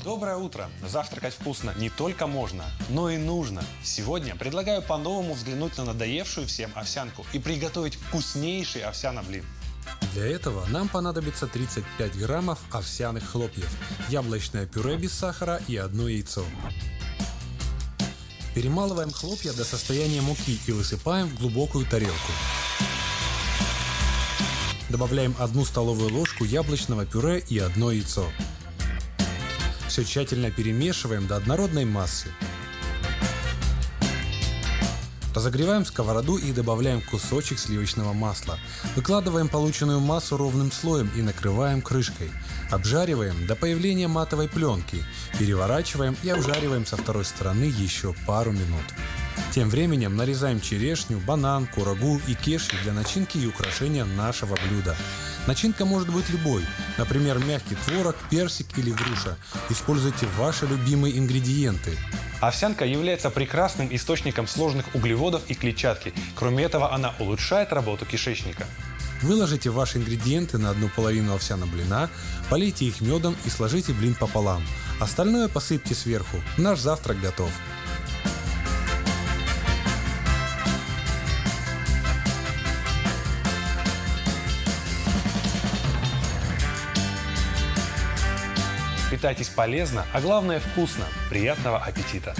Доброе утро! Завтракать вкусно не только можно, но и нужно. Сегодня предлагаю по-новому взглянуть на надоевшую всем овсянку и приготовить вкуснейший овсяно-блин. Для этого нам понадобится 35 граммов овсяных хлопьев, яблочное пюре без сахара и одно яйцо. Перемалываем хлопья до состояния муки и высыпаем в глубокую тарелку. Добавляем 1 столовую ложку яблочного пюре и одно яйцо. Все тщательно перемешиваем до однородной массы. Разогреваем сковороду и добавляем кусочек сливочного масла. Выкладываем полученную массу ровным слоем и накрываем крышкой. Обжариваем до появления матовой пленки. Переворачиваем и обжариваем со второй стороны еще пару минут. Тем временем нарезаем черешню, банан, курагу и кешью для начинки и украшения нашего блюда. Начинка может быть любой, например, мягкий творог, персик или груша. Используйте ваши любимые ингредиенты. Овсянка является прекрасным источником сложных углеводов и клетчатки. Кроме этого, она улучшает работу кишечника. Выложите ваши ингредиенты на одну половину овсяного блина, полейте их медом и сложите блин пополам. Остальное посыпьте сверху. Наш завтрак готов. Питайтесь полезно, а главное вкусно. Приятного аппетита!